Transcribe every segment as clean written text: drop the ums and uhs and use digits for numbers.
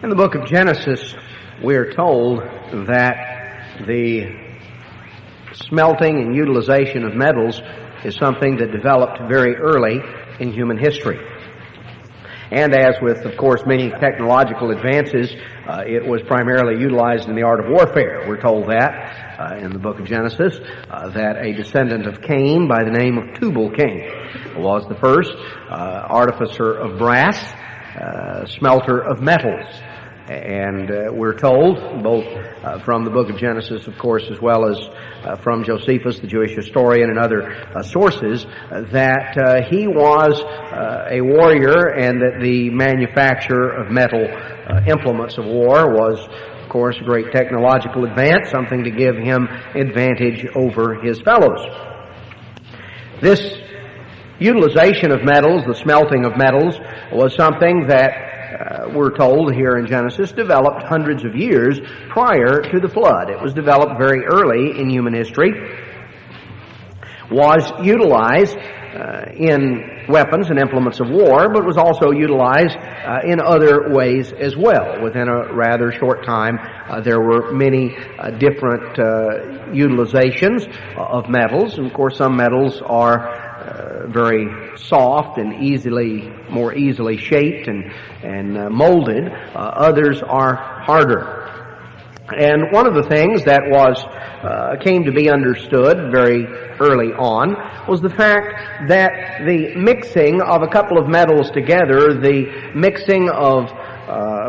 In the book of Genesis, we're told that the smelting and utilization of metals is something that developed very early in human history. And as with, of course, many technological advances, it was primarily utilized in the art of warfare. We're told that in the book of Genesis, that a descendant of Cain by the name of Tubal-Cain was the first artificer of brass, smelter of metals. And we're told, both from the book of Genesis, of course, as well as from Josephus, the Jewish historian, and other sources, that he was a warrior and that the manufacture of metal implements of war was, of course, a great technological advance, something to give him advantage over his fellows. This utilization of metals, the smelting of metals, was something that we're told here in Genesis developed hundreds of years prior to the flood. It was developed very early in human history, was utilized in weapons and implements of war, but was also utilized in other ways as well. Within a rather short time, there were many different utilizations of metals, and of course some metals are very soft and more easily shaped and molded. Others are harder. And one of the things that came to be understood very early on was the fact that the mixing of a couple of metals together, the mixing of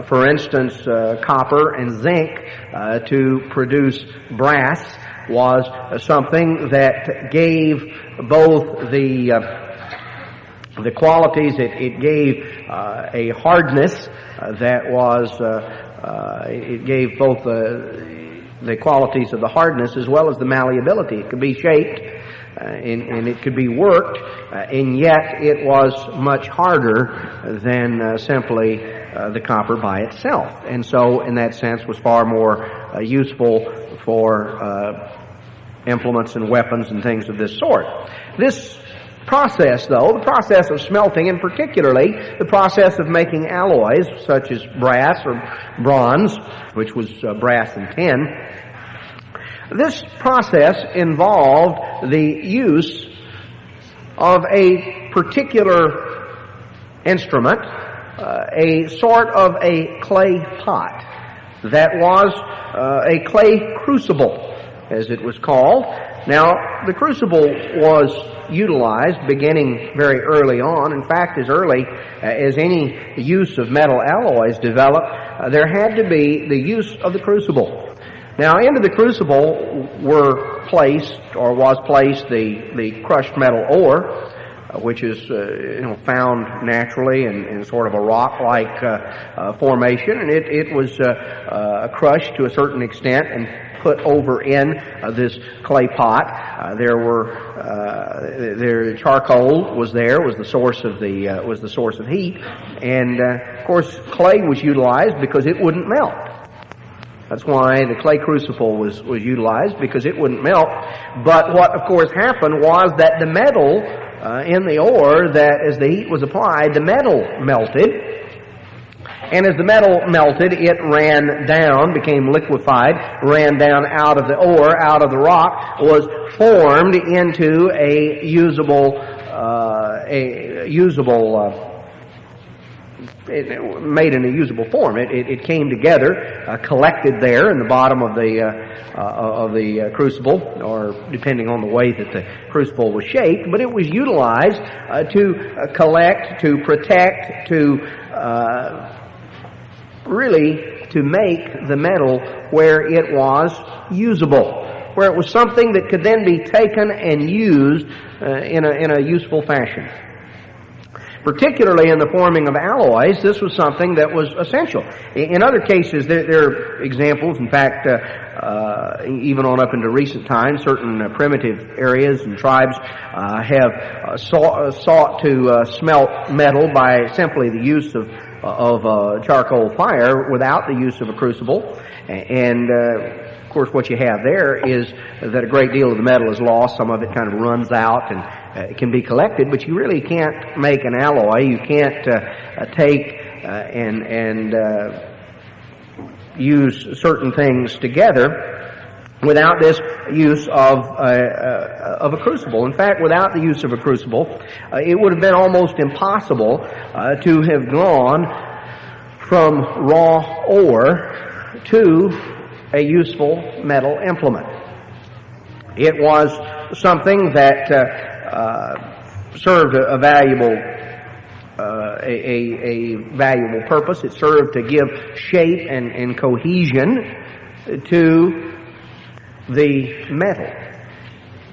for instance, copper and zinc to produce brass, was something that gave both the qualities. It gave a hardness that was. It gave both the qualities of the hardness as well as the malleability. It could be shaped and it could be worked, and yet it was much harder than simply the copper by itself. And so, in that sense, was far more useful for implements and weapons and things of this sort. This process, though, the process of smelting, and particularly the process of making alloys such as brass or bronze, which was brass and tin, this process involved the use of a particular instrument, a sort of a clay pot that was a clay crucible, as it was called. Now, the crucible was utilized beginning very early on. In fact, as early as any use of metal alloys developed, there had to be the use of the crucible. Now, into the crucible was placed the crushed metal ore, which is found naturally in sort of a rock-like formation, and it was crushed to a certain extent and put over in this clay pot. Charcoal was the source of heat, and of course clay was utilized because it wouldn't melt. That's why the clay crucible was utilized, because it wouldn't melt. But what, of course, happened was that the metal in the ore, that as the heat was applied, the metal melted. And as the metal melted, it ran down, became liquefied, ran down out of the ore, out of the rock, was formed into a usable made in a usable form. It came together, collected there in the bottom of the crucible, or depending on the way that the crucible was shaped. But it was utilized to collect, to protect, really to make the metal where it was usable, where it was something that could then be taken and used in a useful fashion. Particularly in the forming of alloys, this was something that was essential. In other cases, there are examples. In fact, even on up into recent times, certain primitive areas and tribes have sought to smelt metal by simply the use of charcoal fire without the use of a crucible. And of course, what you have there is that a great deal of the metal is lost. Some of it kind of runs out and it can be collected, but you really can't make an alloy. You can't take and use certain things together without this use of a crucible. In fact, without the use of a crucible, it would have been almost impossible to have gone from raw ore to a useful metal implement. It was something that served a valuable purpose. It served to give shape and cohesion to the metal.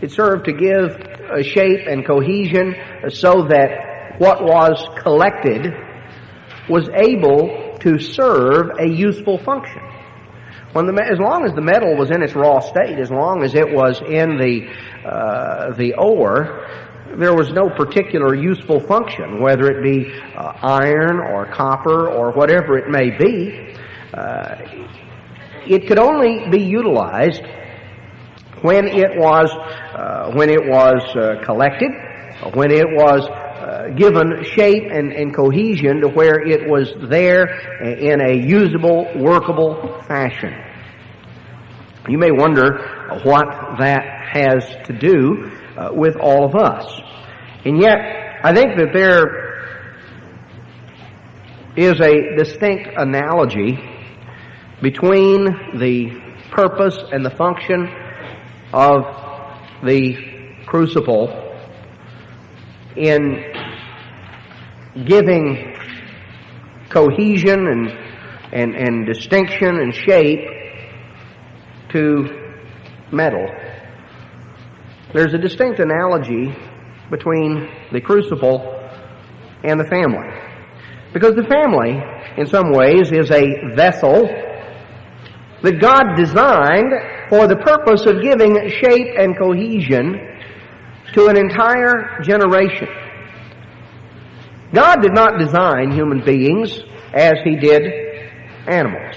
It served to give a shape and cohesion so that what was collected was able to serve a useful function. As long as the metal was in its raw state, as long as it was in the ore, there was no particular useful function, whether it be iron or copper or whatever it may be. It could only be utilized when it was collected, when it was given shape and cohesion to where it was there in a usable, workable fashion. You may wonder what that has to do with all of us. And yet, I think that there is a distinct analogy between the purpose and the function of the crucible in giving cohesion and distinction and shape to metal. There's a distinct analogy between the crucible and the family. Because the family, in some ways, is a vessel that God designed for the purpose of giving shape and cohesion to an entire generation. God did not design human beings as He did animals.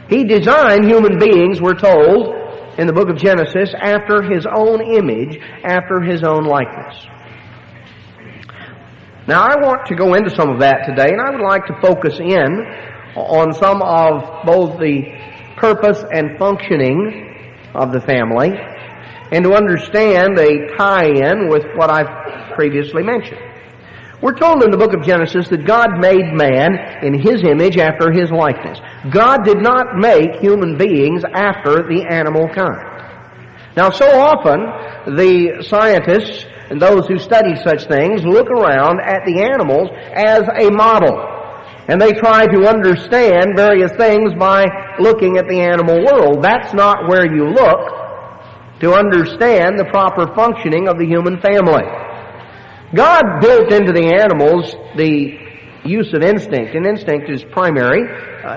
He designed human beings, we're told, in the book of Genesis, after His own image, after His own likeness. Now, I want to go into some of that today, and I would like to focus in on some of both the purpose and functioning of the family, and to understand a tie-in with what I've previously mentioned. We're told in the book of Genesis that God made man in His image after His likeness. God did not make human beings after the animal kind. Now, so often, the scientists and those who study such things look around at the animals as a model. And they try to understand various things by looking at the animal world. That's not where you look to understand the proper functioning of the human family. God built into the animals the use of instinct, and instinct is primary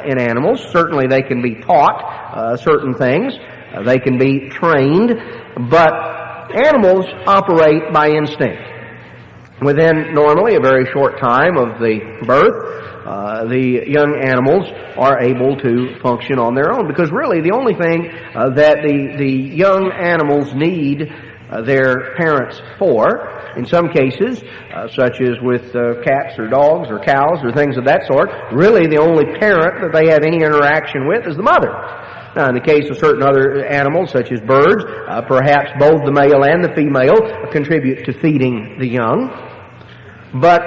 in animals. Certainly they can be taught certain things. They can be trained, but animals operate by instinct. Within normally a very short time of the birth, the young animals are able to function on their own, because really the only thing that the young animals need their parents for, in some cases, such as with cats or dogs or cows or things of that sort, really the only parent that they have any interaction with is the mother. Now, in the case of certain other animals, such as birds, perhaps both the male and the female contribute to feeding the young. But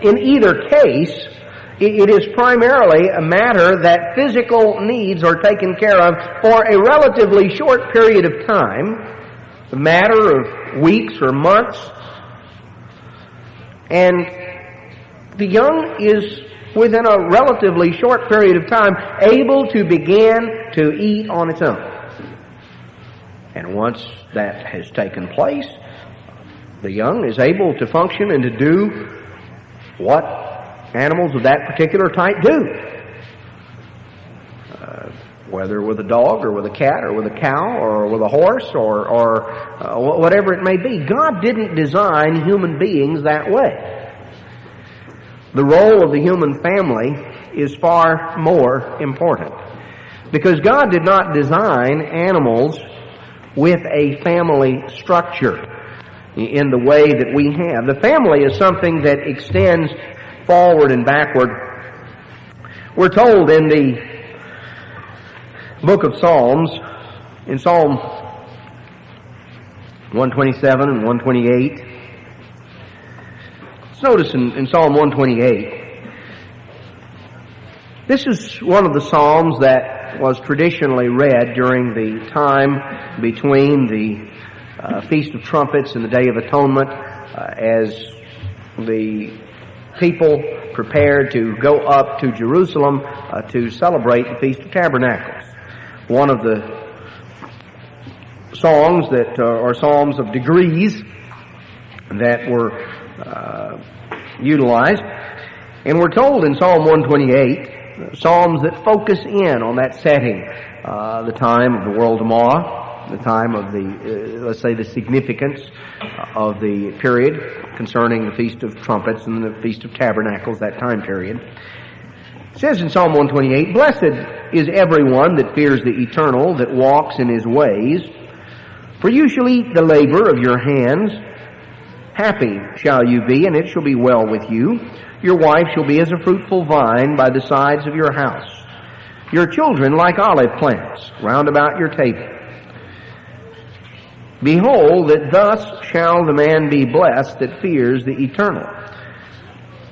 in either case, it is primarily a matter that physical needs are taken care of for a relatively short period of time, a matter of weeks or months, and the young is, within a relatively short period of time, able to begin to eat on its own. And once that has taken place, the young is able to function and to do what animals of that particular type do. Whether with a dog or with a cat or with a cow or with a horse or whatever it may be. God didn't design human beings that way. The role of the human family is far more important, because God did not design animals with a family structure in the way that we have. The family is something that extends forward and backward We're told in the book of Psalms, in Psalm 127 and 128, let's notice in Psalm 128, this is one of the Psalms that was traditionally read during the time between the Feast of Trumpets and the Day of Atonement, as the people prepared to go up to Jerusalem to celebrate the Feast of Tabernacles. One of the songs that are psalms of degrees that were utilized. And we're told in Psalm 128, psalms that focus in on that setting, the time of the world of Mah, the time of the, let's say, the significance of the period concerning the Feast of Trumpets and the Feast of Tabernacles, that time period. It says in Psalm 128, "Blessed is everyone that fears the Eternal, that walks in His ways. For you shall eat the labor of your hands. Happy shall you be, and it shall be well with you. Your wife shall be as a fruitful vine by the sides of your house. Your children like olive plants round about your table. Behold, that thus shall the man be blessed that fears the Eternal.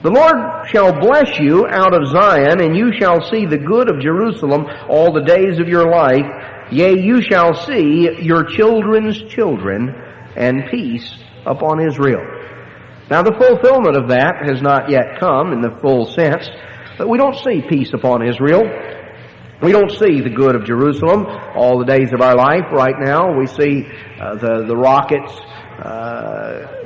The Lord shall bless you out of Zion, and you shall see the good of Jerusalem all the days of your life. Yea, you shall see your children's children, and peace upon Israel." Now, the fulfillment of that has not yet come in the full sense, but we don't see peace upon Israel. We don't see the good of Jerusalem all the days of our life. Right now, we see the rockets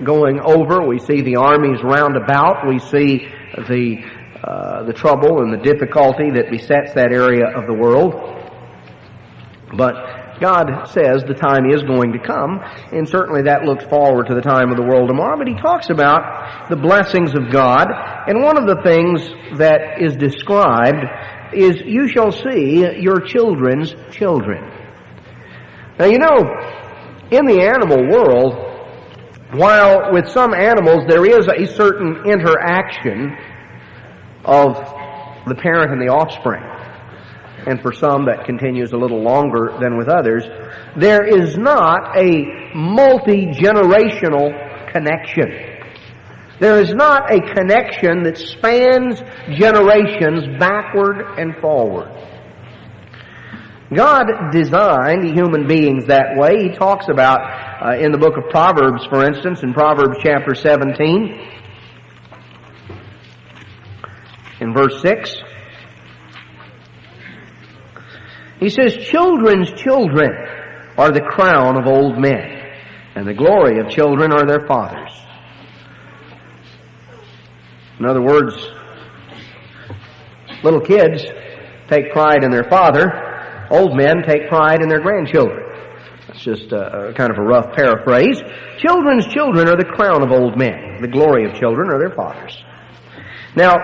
going over. We see the armies round about. We see the trouble and the difficulty that besets that area of the world. But God says the time is going to come, and certainly that looks forward to the time of the world tomorrow. But He talks about the blessings of God, and one of the things that is described is, "You shall see your children's children." Now, you know, in the animal world, while with some animals there is a certain interaction of the parent and the offspring, and for some that continues a little longer than with others, there is not a multi-generational connection. There is not a connection that spans generations backward and forward. God designed human beings that way. He talks about, in the book of Proverbs, for instance, in Proverbs chapter 17, in verse 6, he says, "Children's children are the crown of old men, and the glory of children are their fathers." In other words, little kids take pride in their father. Old men take pride in their grandchildren. That's just a kind of a rough paraphrase. Children's children are the crown of old men. The glory of children are their fathers. Now,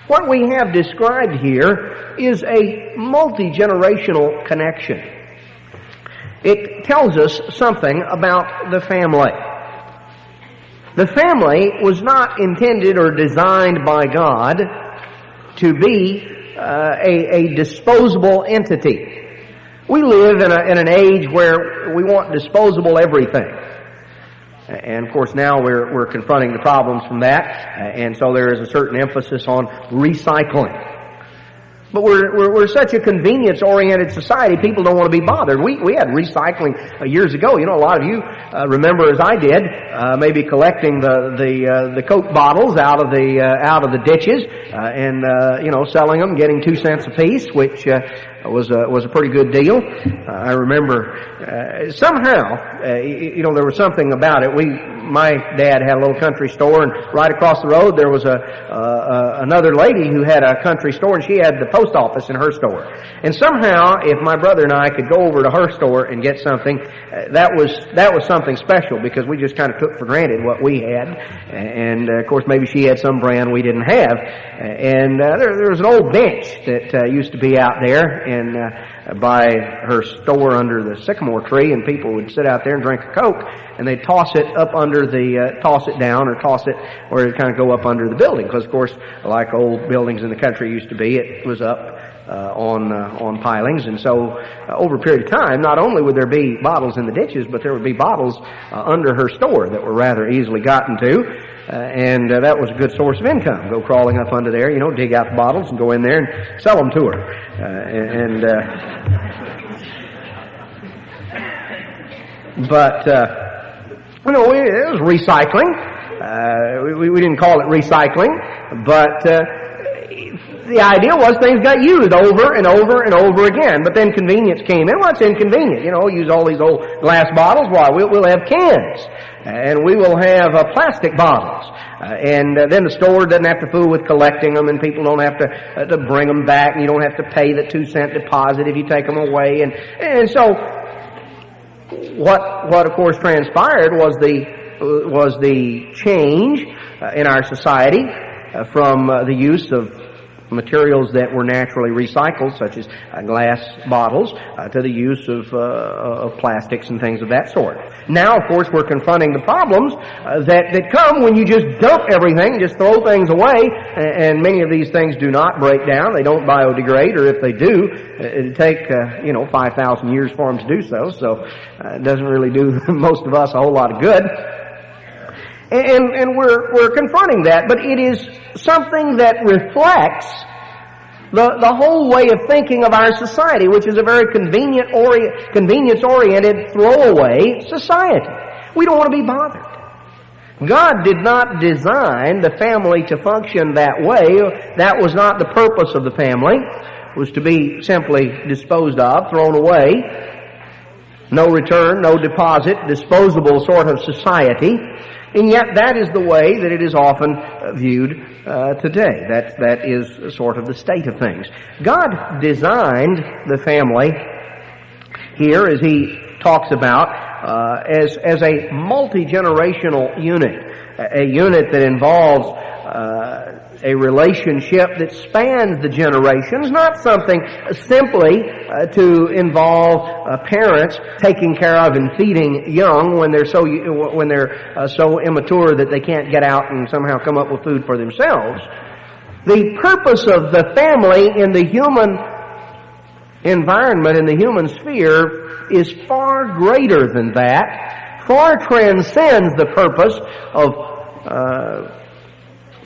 what we have described here is a multi-generational connection. It tells us something about the family. The family was not intended or designed by God to be a disposable entity. We live in an age where we want disposable everything. And of course now we're confronting the problems from that, and so there is a certain emphasis on recycling. But we're such a convenience-oriented society, people don't want to be bothered. We had recycling years ago. You know, a lot of you remember, as I did, maybe collecting the Coke bottles out of the ditches and selling them, getting 2 cents a piece, which was a pretty good deal. I remember somehow, there was something about it. My dad had a little country store, and right across the road there was another lady who had a country store, and she had the post office in her store. And somehow, if my brother and I could go over to her store and get something, that was something special, because we just kind of took for granted what we had. And of course, maybe she had some brand we didn't have. And there was an old bench that used to be out there, and by her store under the sycamore tree, and people would sit out there and drink a Coke, and they'd toss it up under toss it down or toss it where it'd kind of go up under the building. Because, of course, like old buildings in the country used to be, it was up on pilings. And so over a period of time, not only would there be bottles in the ditches, but there would be bottles under her store that were rather easily gotten to. And that was a good source of income. Go crawling up under there, dig out the bottles and go in there and sell them to her. But it was recycling. We didn't call it recycling, but the idea was things got used over and over and over again. But then convenience came in. Well, it's inconvenient. Use all these old glass bottles. Why? We'll have cans. And we will have plastic bottles. And then the store doesn't have to fool with collecting them, and people don't have to bring them back, and you don't have to pay the 2-cent deposit if you take them away. And so what of course transpired was the change in our society from the use of materials that were naturally recycled, such as glass bottles, to the use of plastics and things of that sort. Now, of course, we're confronting the problems that come when you just dump everything, just throw things away, and many of these things do not break down. They don't biodegrade, or if they do, it'd take 5,000 years for them to do so. So it doesn't really do most of us a whole lot of good. And we're confronting that, but it is something that reflects the whole way of thinking of our society, which is a very convenience-oriented, throwaway society. We don't want to be bothered. God did not design the family to function that way. That was not the purpose of the family. It was to be simply disposed of, thrown away. No return, no deposit, disposable sort of society. And yet that is the way that it is often viewed today. That is sort of the state of things. God designed the family here, as he talks about, as a multi-generational unit, a unit that involves a relationship that spans the generations, not something simply to involve parents taking care of and feeding young when they're so immature that they can't get out and somehow come up with food for themselves. The purpose of the family in the human environment, in the human sphere, is far greater than that, far transcends the purpose of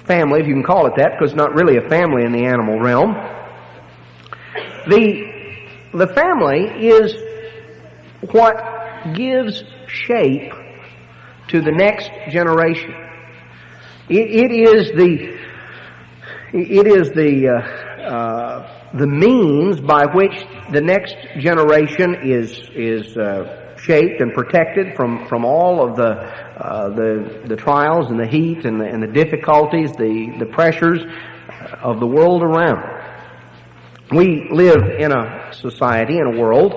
family, if you can call it that, because it's not really a family in the animal realm. The family is what gives shape to the next generation. It is the means by which the next generation is shaped and protected from all of the trials and the heat and the difficulties, the pressures of the world around. We live in a society, in a world,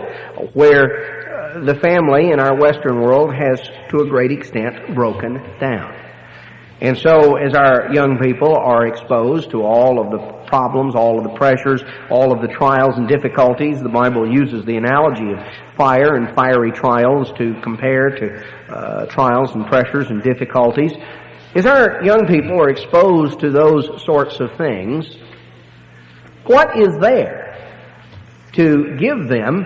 where the family in our Western world has, to a great extent, broken down. And so as our young people are exposed to all of the problems, all of the pressures, all of the trials and difficulties, the Bible uses the analogy of fire and fiery trials to compare to trials and pressures and difficulties. As our young people are exposed to those sorts of things, what is there to give them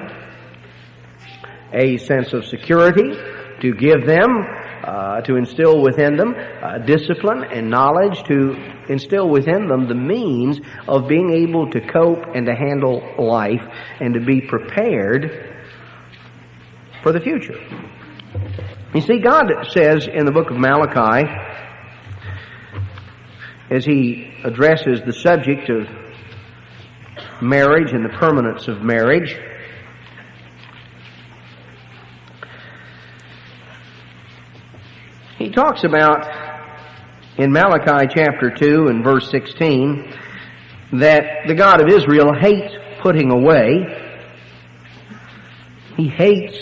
a sense of security, to give them to instill within them discipline and knowledge, to instill within them the means of being able to cope and to handle life and to be prepared for the future? You see, God says in the book of Malachi, as he addresses the subject of marriage and the permanence of marriage, he talks about in Malachi chapter 2 and verse 16 that the God of Israel hates putting away. He hates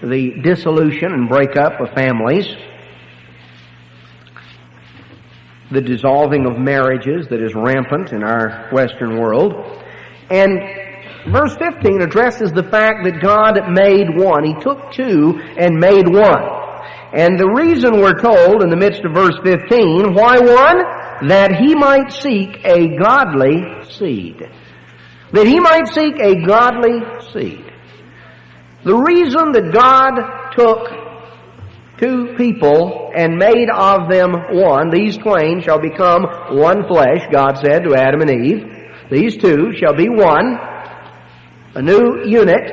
the dissolution and breakup of families, the dissolving of marriages that is rampant in our Western world. And verse 15 addresses the fact that God made one. He took two and made one. And the reason we're told in the midst of verse 15, why one? That he might seek a godly seed. That he might seek a godly seed. The reason that God took two people and made of them one, these twain shall become one flesh, God said to Adam and Eve. These two shall be one, a new unit.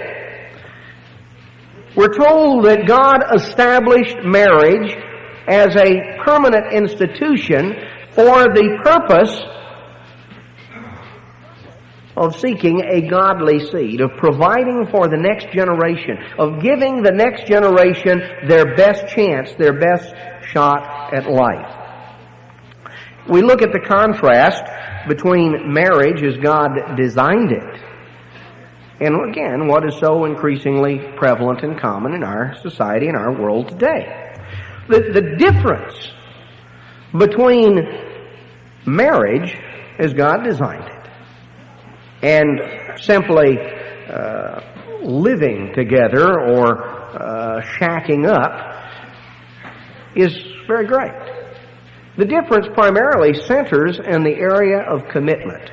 We're told that God established marriage as a permanent institution for the purpose of seeking a godly seed, of providing for the next generation, of giving the next generation their best chance, their best shot at life. We look at the contrast between marriage as God designed it, and again, what is so increasingly prevalent and common in our society, in our world today. The difference between marriage as God designed it and simply living together or shacking up is very great. The difference primarily centers in the area of commitment.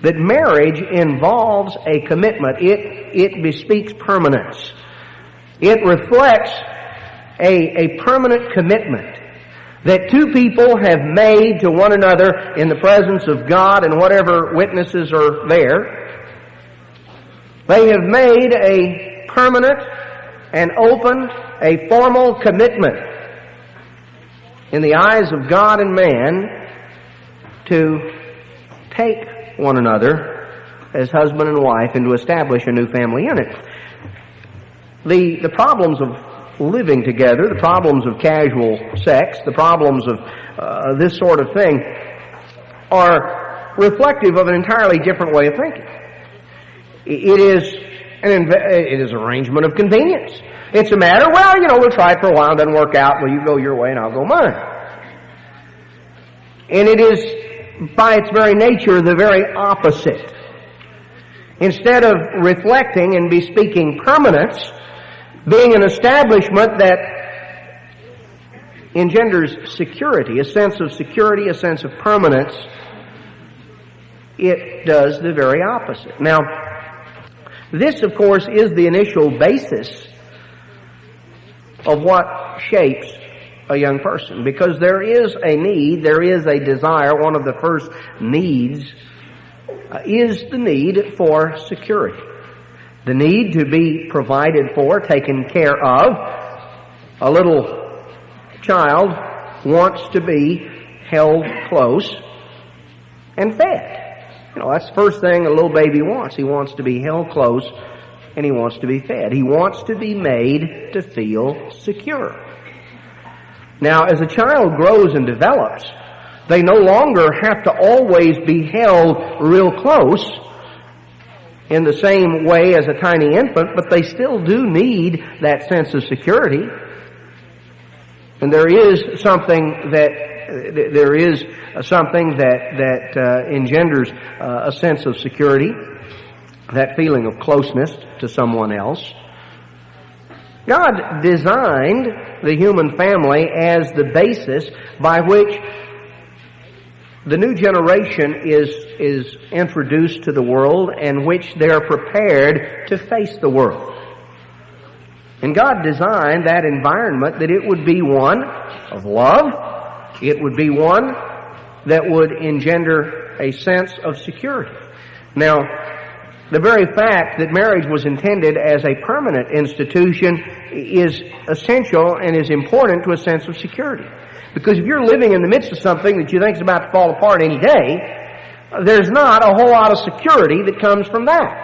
That marriage involves a commitment. It bespeaks permanence. It reflects a permanent commitment that two people have made to one another in the presence of God and whatever witnesses are there. They have made a permanent and open, a formal commitment in the eyes of God and man to take one another as husband and wife and to establish a new family unit. The problems of living together, the problems of casual sex, the problems of this sort of thing are reflective of an entirely different way of thinking. It is an arrangement of convenience. It's a matter, well, we'll try it for a while, it doesn't work out, well, you go your way and I'll go mine. And it is, by its very nature, the very opposite. Instead of reflecting and bespeaking permanence, being an establishment that engenders security, a sense of security, a sense of permanence, it does the very opposite. Now, this, of course, is the initial basis of what shapes a young person, because there is a need, there is a desire. One of the first needs is the need for security. The need to be provided for, taken care of. A little child wants to be held close and fed. That's the first thing a little baby wants. He wants to be held close and he wants to be fed. He wants to be made to feel secure. Now, as a child grows and develops, they no longer have to always be held real close in the same way as a tiny infant, but they still do need that sense of security. And there is something that engenders a sense of security, that feeling of closeness to someone else. God designed the human family as the basis by which the new generation is introduced to the world and which they are prepared to face the world. And God designed that environment that it would be one of love. It would be one that would engender a sense of security. Now, the very fact that marriage was intended as a permanent institution is essential and is important to a sense of security. Because if you're living in the midst of something that you think is about to fall apart any day, there's not a whole lot of security that comes from that.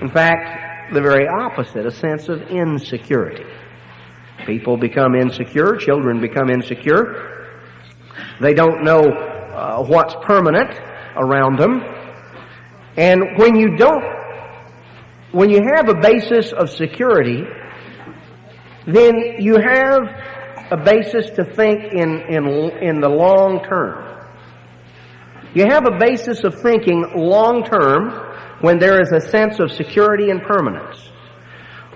In fact, the very opposite, a sense of insecurity. People become insecure, children become insecure. They don't know what's permanent around them. And when you have a basis of security, then you have a basis to think in the long term. You have a basis of thinking long-term when there is a sense of security and permanence.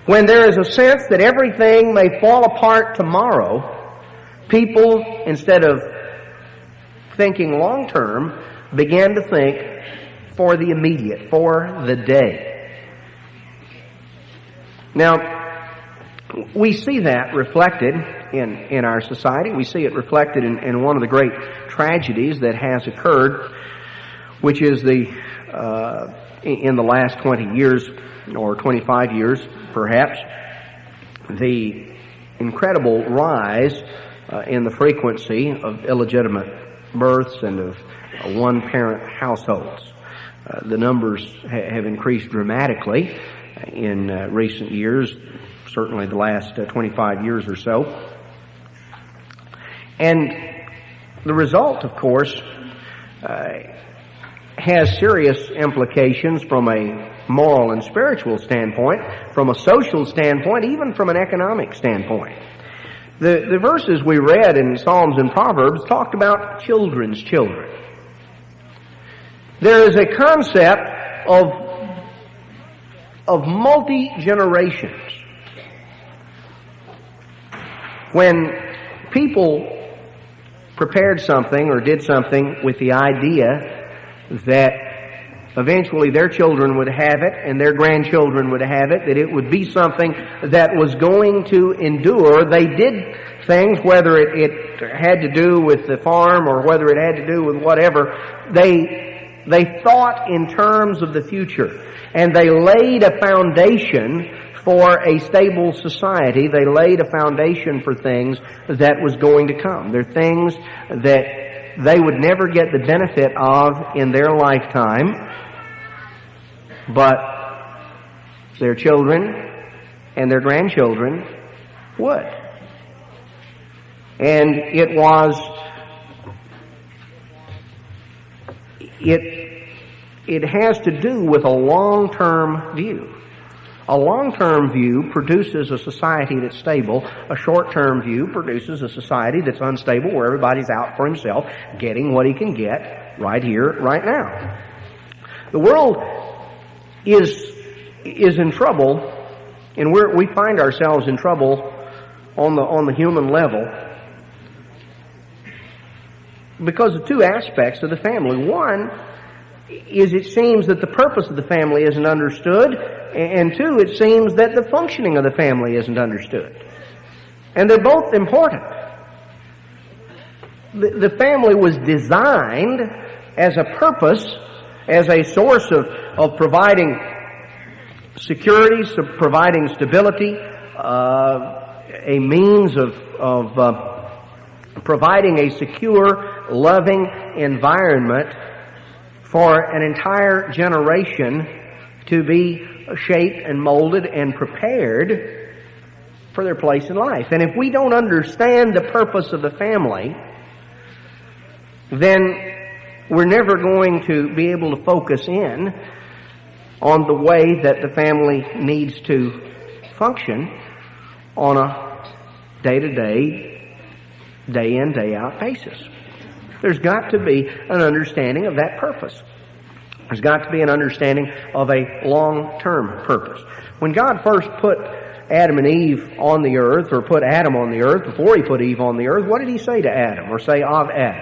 When there is a sense that everything may fall apart tomorrow, people, instead of thinking long-term, began to think for the immediate, for the day. Now, we see that reflected in our society. We see it reflected in one of the great tragedies that has occurred, which is in the last 20 years or 25 years, perhaps, the incredible rise in the frequency of illegitimate births and of one-parent households. The numbers have increased dramatically in recent years, certainly the last 25 years or so. And the result, of course, has serious implications from a moral and spiritual standpoint, from a social standpoint, even from an economic standpoint. The verses we read in Psalms and Proverbs talked about children's children. There is a concept of multi-generations. When people prepared something or did something with the idea that eventually their children would have it and their grandchildren would have it, that it would be something that was going to endure, they did things, whether it had to do with the farm or whether it had to do with whatever, they thought in terms of the future, and they laid a foundation for a stable society. They laid a foundation for things that was going to come. They're things that they would never get the benefit of in their lifetime, but their children and their grandchildren would. And it has to do with a long-term view. A long-term view produces a society that's stable. A short-term view produces a society that's unstable, where everybody's out for himself, getting what he can get right here, right now. The world is in trouble, and we find ourselves in trouble on the human level because of two aspects of the family. One is, it seems that the purpose of the family isn't understood, and two, it seems that the functioning of the family isn't understood. And they're both important. The family was designed as a purpose, as a source of providing security, providing stability, a means of providing a secure, loving environment for an entire generation to be shaped and molded and prepared for their place in life. And if we don't understand the purpose of the family, then we're never going to be able to focus in on the way that the family needs to function on a day-to-day, day-in, day-out basis. There's got to be an understanding of that purpose. There's got to be an understanding of a long-term purpose. When God first put Adam and Eve on the earth, or put Adam on the earth, before he put Eve on the earth, what did he say to Adam, or say of Adam?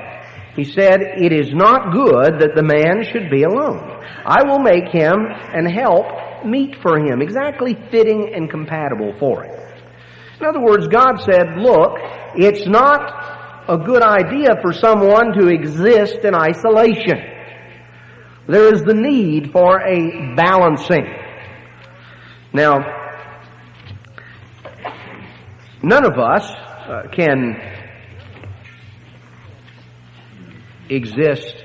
He said, "It is not good that the man should be alone. I will make him and help meet for him," exactly fitting and compatible for him. In other words, God said, look, it's not a good idea for someone to exist in isolation. There is the need for a balancing. Now, none of us can exist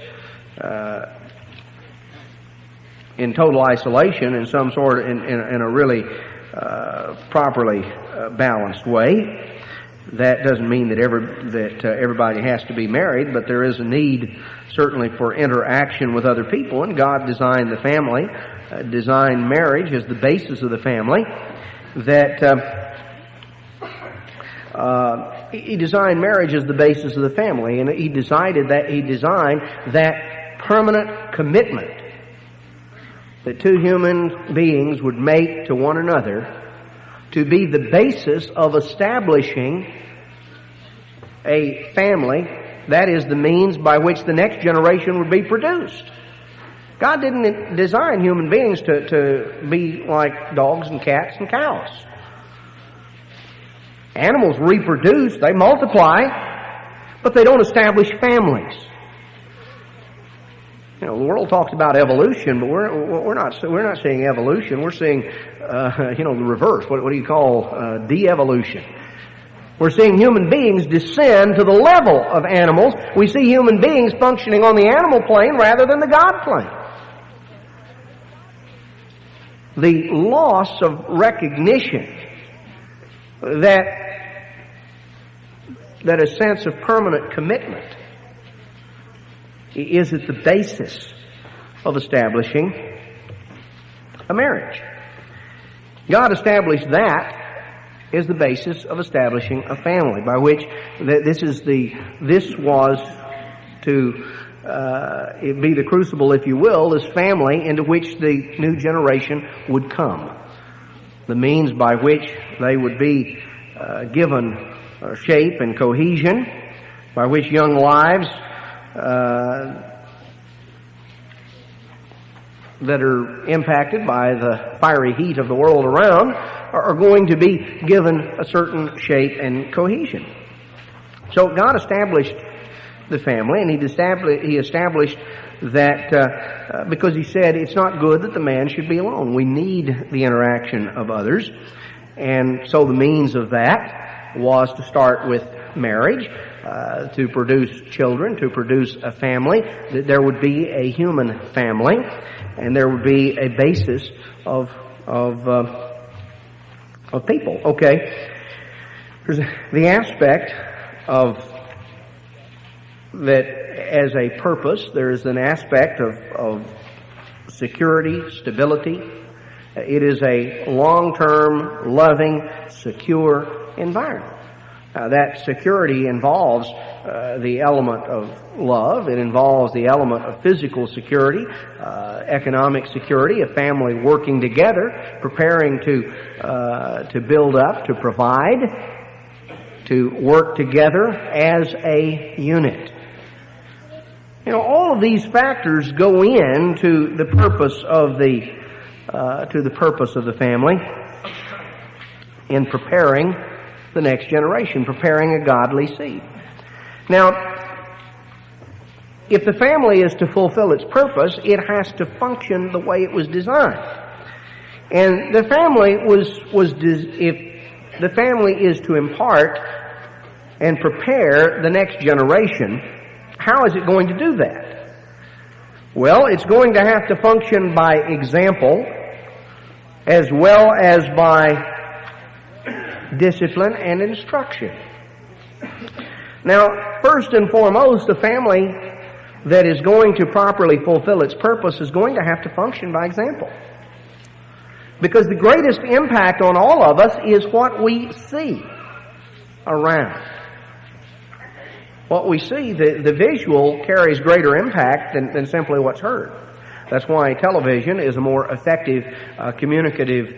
in total isolation in some sort, in a really properly balanced way. That doesn't mean that everybody has to be married, but there is a need certainly for interaction with other people, and God designed the family, designed marriage as the basis of the family. He designed marriage as the basis of the family, and he designed that permanent commitment that two human beings would make to one another to be the basis of establishing a family, that is the means by which the next generation would be produced. God didn't design human beings to be like dogs and cats and cows. Animals reproduce, they multiply, but they don't establish families. You know, the world talks about evolution, but we're not seeing evolution. We're seeing, the reverse. What do you call de-evolution? We're seeing human beings descend to the level of animals. We see human beings functioning on the animal plane rather than the God plane. The loss of recognition that a sense of permanent commitment is at the basis of establishing a marriage. God established that as the basis of establishing a family, by which this was to be the crucible, if you will, this family into which the new generation would come. The means by which they would be given shape and cohesion, by which young lives that are impacted by the fiery heat of the world around are going to be given a certain shape and cohesion. So God established the family, and He established that because He said it's not good that the man should be alone. We need the interaction of others, and so the means of that was to start with marriage, to produce children, to produce a family, that there would be a human family, and there would be a basis of people. Okay, there's the aspect of that as a purpose. There is an aspect of security, stability. It is a long-term, loving, secure environment. That security involves the element of love. It involves the element of physical security, economic security, a family working together, preparing to build up, to provide, to work together as a unit. You know, all of these factors go into the purpose of the family in preparing the next generation, preparing a godly seed. Now, if the family is to fulfill its purpose, it has to function the way it was designed. And the family if the family is to impart and prepare the next generation, how is it going to do that? Well, it's going to have to function by example as well as by discipline and instruction. Now, first and foremost, a family that is going to properly fulfill its purpose is going to have to function by example. Because the greatest impact on all of us is what we see around. What we see, the visual carries greater impact than simply what's heard. That's why television is a more effective communicative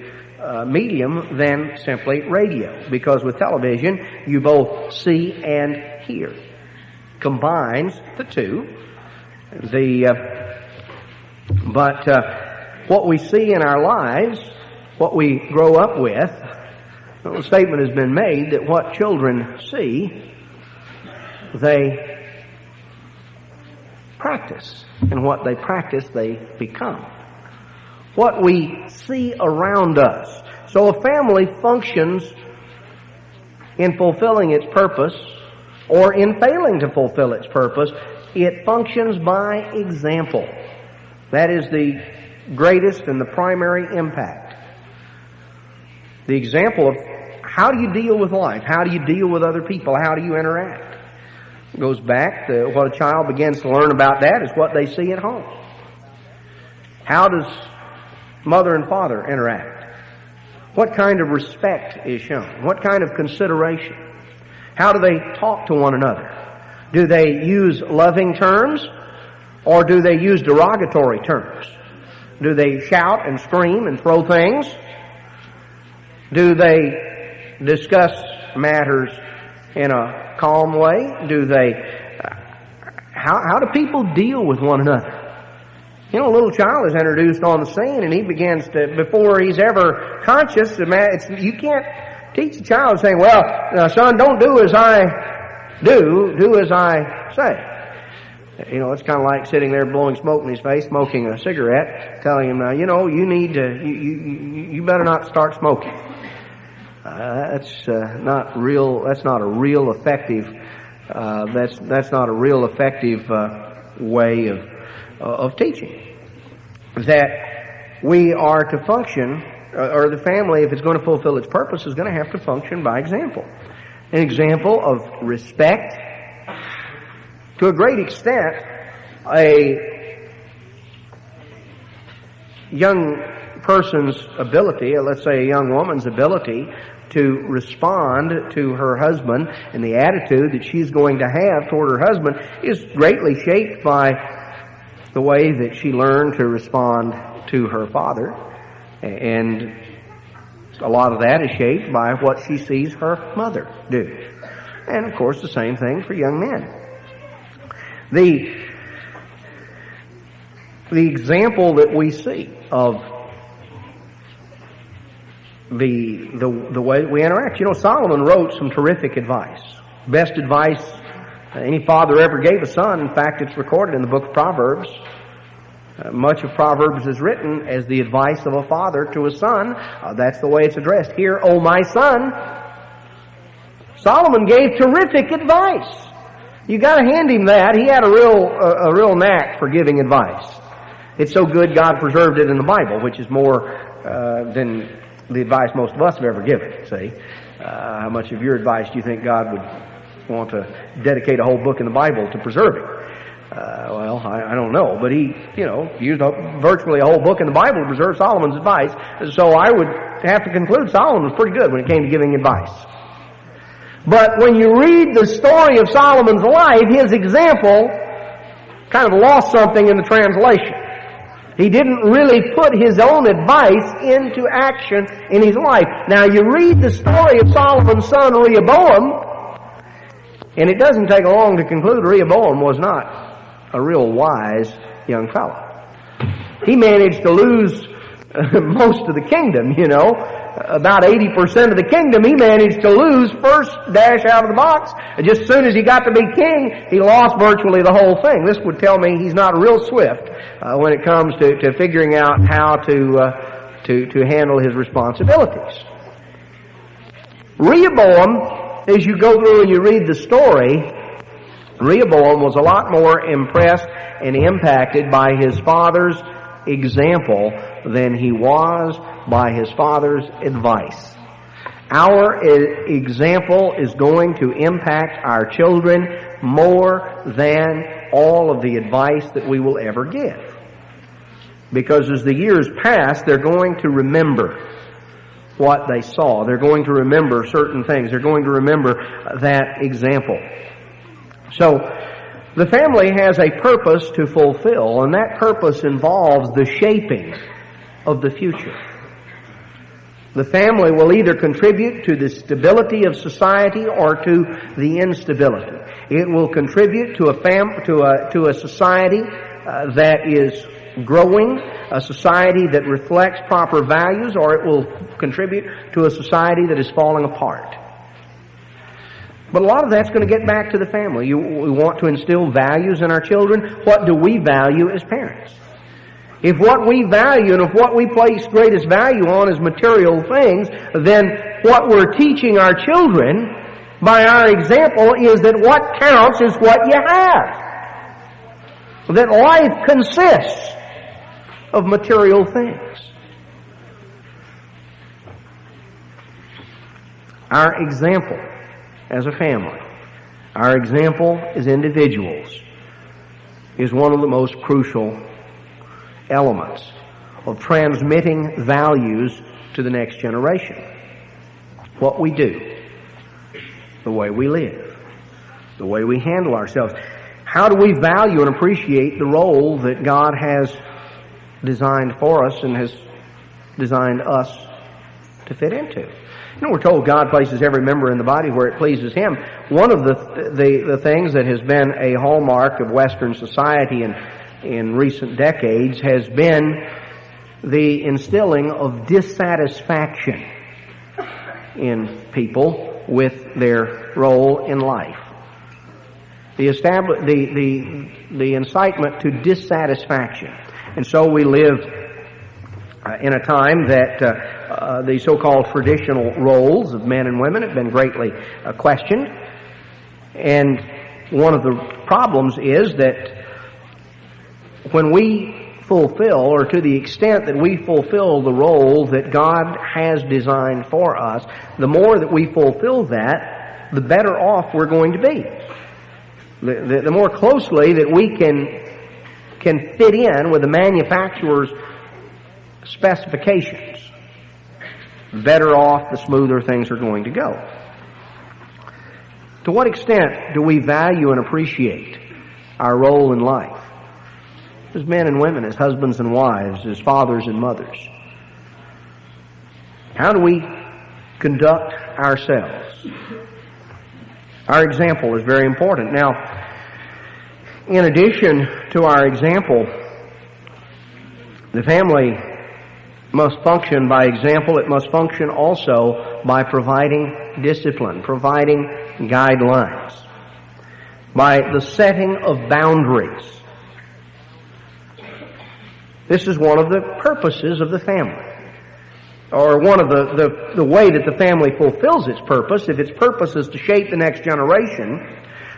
medium than simply radio. Because with television, you both see and hear. Combines the two. But what we see in our lives, what we grow up with, a statement has been made that what children see, they practice. And what they practice, they become. What we see around us. So a family functions in fulfilling its purpose, or in failing to fulfill its purpose, it functions by example. That is the greatest and the primary impact. The example of how do you deal with life? How do you deal with other people? How do you interact? It goes back to what a child begins to learn about that is what they see at home. How does mother and father interact? What kind of respect is shown? What kind of consideration? How do they talk to one another? Do they use loving terms? Or do they use derogatory terms? Do they shout and scream and throw things? Do they discuss matters in a calm way? Do they... How do people deal with one another? You know, a little child is introduced on the scene and he begins to, before he's ever conscious, you can't teach a child saying, well, son, don't do as I do as I say. You know, it's kind of like sitting there blowing smoke in his face, smoking a cigarette, telling him, you know, you need to, you better not start smoking. That's not a real effective way of teaching. That we are to function, or the family, if it's going to fulfill its purpose, is going to have to function by example. An example of respect. To a great extent, a young person's ability, let's say a young woman's ability, to respond to her husband and the attitude that she's going to have toward her husband is greatly shaped by the way that she learned to respond to her father. And a lot of that is shaped by what she sees her mother do. And of course the same thing for young men. The example that we see of the way we interact. You know, Solomon wrote some terrific advice. Best advice any father ever gave a son. In fact, it's recorded in the book of Proverbs. Much of Proverbs is written as the advice of a father to a son. That's the way it's addressed. Hear, O my son. Solomon gave terrific advice. You got to hand him that. He had a real knack for giving advice. It's so good God preserved it in the Bible, which is more than the advice most of us have ever given. See, how much of your advice do you think God would want to dedicate a whole book in the Bible to preserving? Well, I don't know, but he, used virtually a whole book in the Bible to preserve Solomon's advice. So I would have to conclude Solomon was pretty good when it came to giving advice. But when you read the story of Solomon's life, his example kind of lost something in the translation. He didn't really put his own advice into action in his life. Now you read the story of Solomon's son Rehoboam, and it doesn't take long to conclude Rehoboam was not a real wise young fellow. He managed to lose most of the kingdom, about 80% of the kingdom he managed to lose first dash out of the box. Just as soon as he got to be king, he lost virtually the whole thing. This would tell me he's not real swift when it comes to figuring out how to handle his responsibilities. Rehoboam, as you go through and you read the story, Rehoboam was a lot more impressed and impacted by his father's example than he was by his father's advice. Our example is going to impact our children more than all of the advice that we will ever give. Because as the years pass, they're going to remember what they saw. They're going to remember certain things. They're going to remember that example. So, the family has a purpose to fulfill, and that purpose involves the shaping of the future. The family will either contribute to the stability of society or to the instability. It will contribute to a society that is growing, a society that reflects proper values, or it will contribute to a society that is falling apart. But a lot of that's going to get back to the family. We want to instill values in our children. What do we value as parents? If what we value and if what we place greatest value on is material things, then what we're teaching our children by our example is that what counts is what you have. That life consists of material things. Our example as a family, our example as individuals, is one of the most crucial elements of transmitting values to the next generation. What we do, the way we live, the way we handle ourselves, How do we value and appreciate the role that God has designed for us and has designed us to fit into? You know, we're told God places every member in the body where it pleases Him. One of the things that has been a hallmark of Western society in recent decades has been the instilling of dissatisfaction in people with their role in life. The incitement to dissatisfaction. And so we live in a time that the so-called traditional roles of men and women have been greatly questioned. And one of the problems is that when we fulfill, or to the extent that we fulfill the role that God has designed for us, the more that we fulfill that, the better off we're going to be. The more closely that we can fit in with the manufacturer's specifications, the better off, the smoother things are going to go. To what extent do we value and appreciate our role in life? As men and women, as husbands and wives, as fathers and mothers. How do we conduct ourselves? Our example is very important. Now, in addition to our example, the family must function by example. It must function also by providing discipline, providing guidelines, by the setting of boundaries. This is one of the purposes of the family, or one of the way that the family fulfills its purpose. If its purpose is to shape the next generation,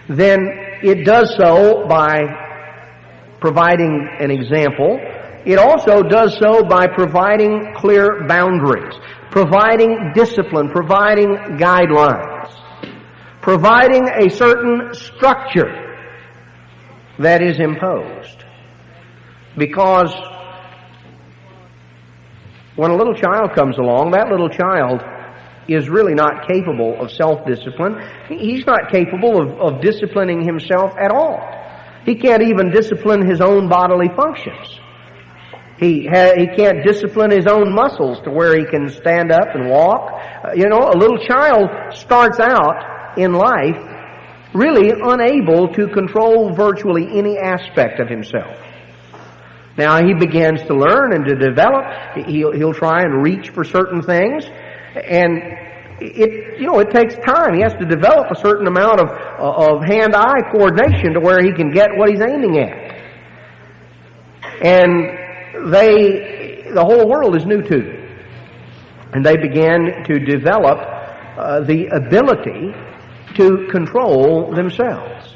then it does so by providing an example. It also does so by providing clear boundaries, providing discipline, providing guidelines, providing a certain structure that is imposed. Because when a little child comes along, that little child is really not capable of self-discipline. He's not capable of disciplining himself at all. He can't even discipline his own bodily functions. He can't discipline his own muscles to where he can stand up and walk. A little child starts out in life really unable to control virtually any aspect of himself. Now he begins to learn and to develop. He'll try and reach for certain things, and it takes time. He has to develop a certain amount of hand-eye coordination to where he can get what he's aiming at. And the whole world is new to them, and they begin to develop the ability to control themselves.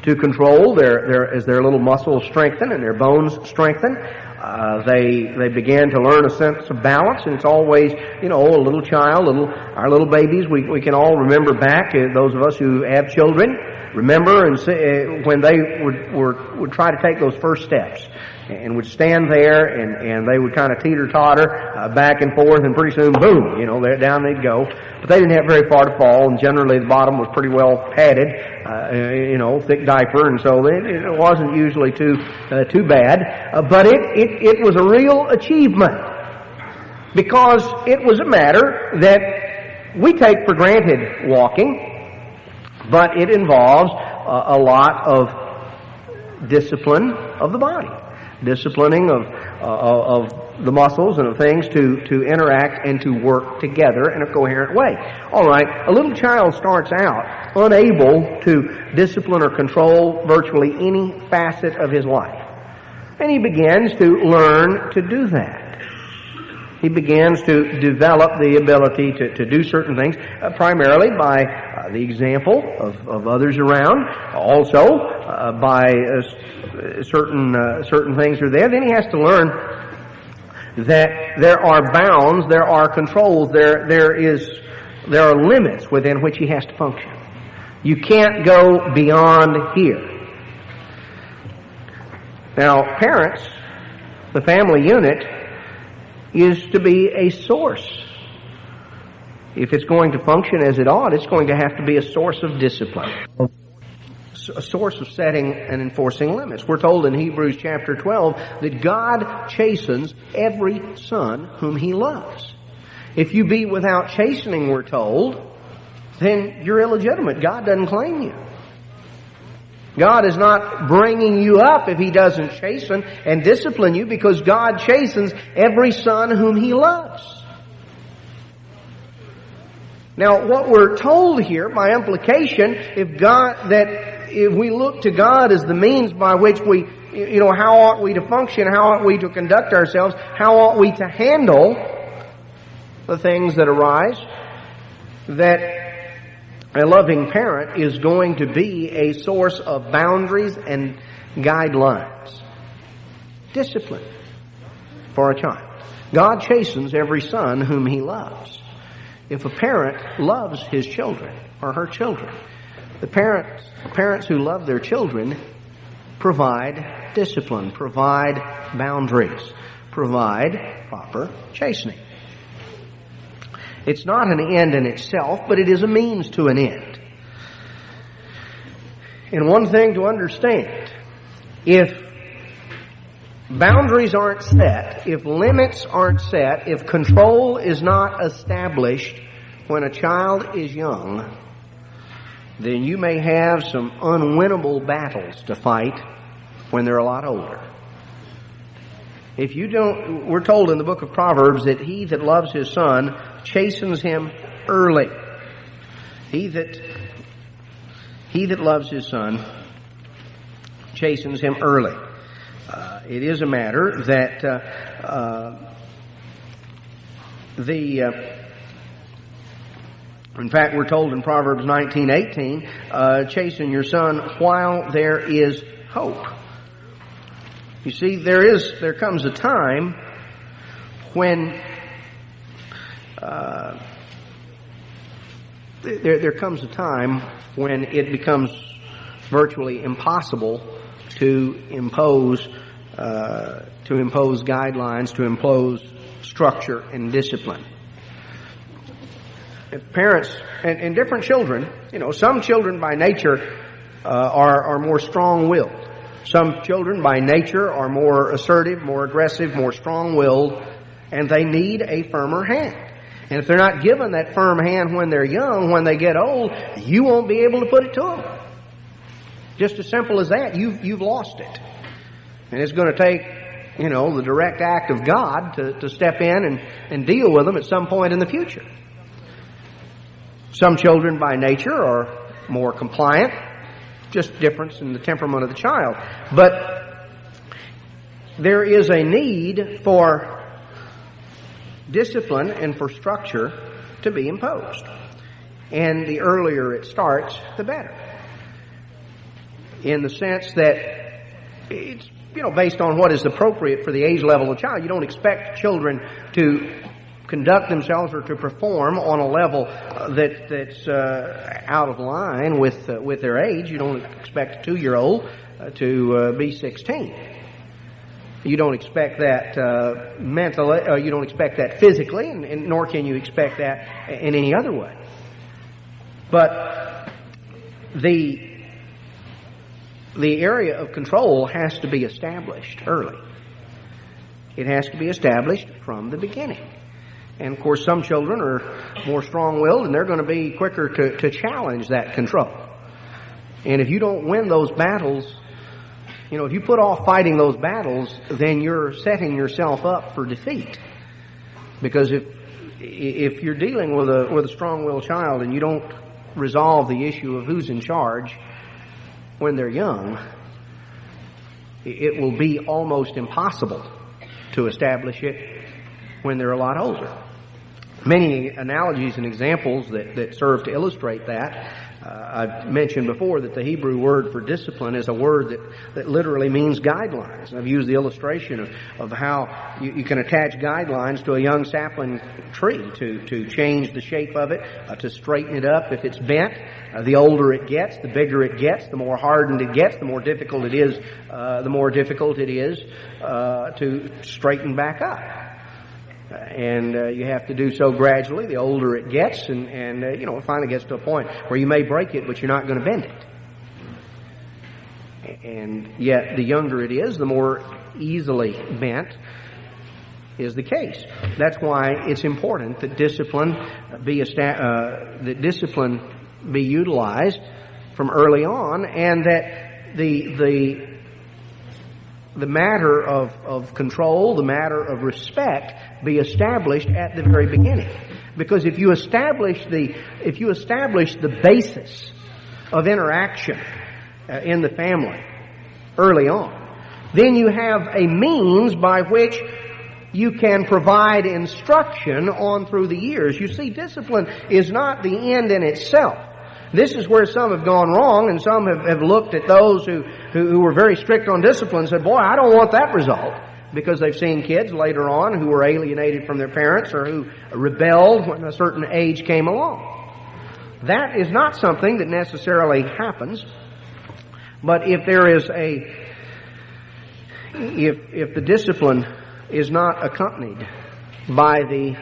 To control as their little muscles strengthen and their bones strengthen, they begin to learn a sense of balance. And it's always, a little child, our little babies. We can all remember back, those of us who have children, remember and when they would try to take those first steps, and would stand there and they would kind of teeter-totter back and forth, and pretty soon, boom, down they'd go. But they didn't have very far to fall, and generally the bottom was pretty well padded, thick diaper, and so it wasn't usually too bad. But it was a real achievement, because it was a matter that we take for granted walking, but it involves a lot of discipline of the body. Disciplining of the muscles and of things to interact and to work together in a coherent way. All right, a little child starts out unable to discipline or control virtually any facet of his life. And he begins to learn to do that. He begins to develop the ability to do certain things, primarily by the example of others around, also by certain things are there. Then he has to learn that there are bounds, there are controls, there are limits within which he has to function. You can't go beyond here. Now, parents, the family unit, is to be a source. If it's going to function as it ought, it's going to have to be a source of discipline. a source of setting and enforcing limits. We're told in Hebrews chapter 12 that God chastens every son whom He loves. If you be without chastening, we're told, then you're illegitimate. God doesn't claim you. God is not bringing you up if He doesn't chasten and discipline you, because God chastens every son whom He loves. Now, what we're told here, by implication, if we look to God as the means by which we, how ought we to function, how ought we to conduct ourselves, how ought we to handle the things that arise, that a loving parent is going to be a source of boundaries and guidelines. Discipline for a child. God chastens every son whom He loves. If a parent loves his children or her children, the parents who love their children provide discipline, provide boundaries, provide proper chastening. It's not an end in itself, but it is a means to an end. And one thing to understand, if boundaries aren't set, if limits aren't set, if control is not established when a child is young, then you may have some unwinnable battles to fight when they're a lot older. If you don't, we're told in the book of Proverbs that he that loves his son chastens him early. He that loves his son chastens him early. It is a matter that in fact, we're told in Proverbs 19:18, chasten your son while there is hope. You see, there comes a time when there comes a time when it becomes virtually impossible to impose guidelines, to impose structure and discipline. If parents and different children, some children by nature are more strong-willed. Some children by nature are more assertive, more aggressive, more strong-willed, and they need a firmer hand. And if they're not given that firm hand when they're young, when they get old, you won't be able to put it to them. Just as simple as that. You've lost it. And it's going to take, the direct act of God to step in and deal with them at some point in the future. Some children by nature are more compliant, just difference in the temperament of the child. But there is a need for discipline and for structure to be imposed. And the earlier it starts, the better. In the sense that it's, based on what is appropriate for the age level of the child. You don't expect children to conduct themselves or to perform on a level that's out of line with their age. You don't expect a 2-year-old to be 16. You don't expect that mentally, you don't expect that physically, and nor can you expect that in any other way. But the area of control has to be established early. It has to be established from the beginning. And of course, some children are more strong-willed, and they're going to be quicker to challenge that control. And if you don't win those battles, if you put off fighting those battles, then you're setting yourself up for defeat. Because if you're dealing with a strong-willed child and you don't resolve the issue of who's in charge when they're young, it will be almost impossible to establish it when they're a lot older. Many analogies and examples that serve to illustrate that. I've mentioned before that the Hebrew word for discipline is a word that literally means guidelines. I've used the illustration of how you can attach guidelines to a young sapling tree to change the shape of it, to straighten it up if it's bent. The older it gets, the bigger it gets, the more hardened it gets, the more difficult it is to straighten back up. And you have to do so gradually. The older it gets, and it finally gets to a point where you may break it, but you're not going to bend it. And yet, the younger it is, the more easily bent is the case. That's why it's important that discipline be utilized from early on, and that the matter of control, the matter of respect, be established at the very beginning. Because if you establish the basis of interaction in the family early on, then you have a means by which you can provide instruction on through the years. You see, discipline is not the end in itself. This is where some have gone wrong, and some have looked at those who were very strict on discipline and said, boy, I don't want that result, because they've seen kids later on who were alienated from their parents or who rebelled when a certain age came along. That is not something that necessarily happens, but if there is if the discipline is not accompanied by the